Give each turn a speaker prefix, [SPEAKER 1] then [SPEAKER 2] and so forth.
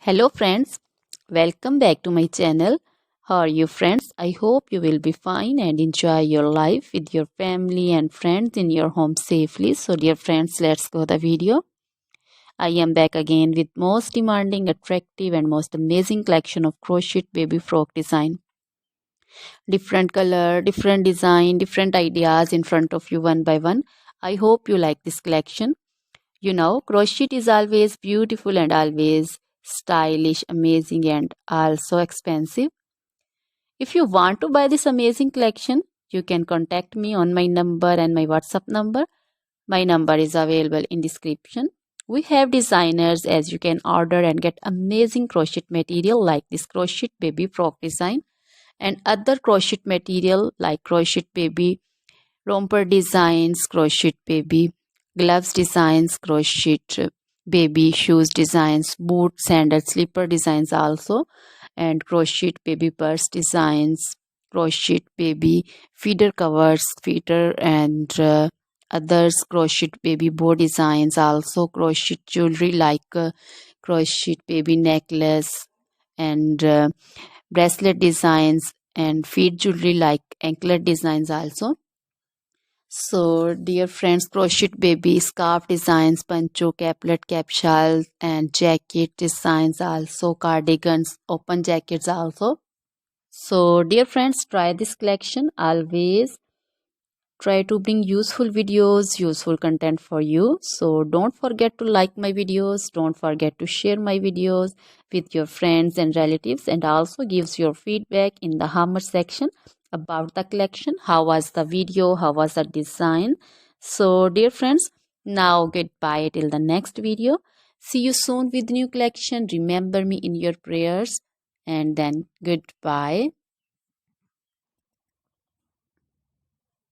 [SPEAKER 1] Hello friends, welcome back to my channel. How are you friends? I hope you will be fine and enjoy your life with your family and friends in your home safely. So dear friends, let's go the video. I am back again with most demanding, attractive and most amazing collection of crochet baby frock design. Different color, different design, different ideas in front of you one by one. I hope you like this collection. You know, crochet is always beautiful and always stylish, amazing, and also expensive. If you want to buy this amazing collection, you can contact me on my number and my WhatsApp number. My number is available in description. We have designers as you can order and get amazing crochet material like this crochet baby frock design and other crochet material like crochet baby romper designs, crochet baby gloves designs, crochet baby shoes designs, boot, sandal, slipper designs also, and crochet baby purse designs, crochet baby feeder covers, feeder and others, crochet baby bow designs also, crochet jewelry like crochet baby necklace and bracelet designs and feet jewelry like anklet designs also. So, dear friends, crochet baby scarf designs, pancho, caplet, capsule, and jacket designs also, cardigans, open jackets also. So, dear friends, try this collection. Always try to bring useful videos, useful content for you. So, don't forget to like my videos. Don't forget to share my videos with your friends and relatives, and also gives your feedback in the hammer section about the collection. How was the video? How was the design? So dear friends, now goodbye till the next video. See you soon with new collection. Remember me in your prayers, and then goodbye.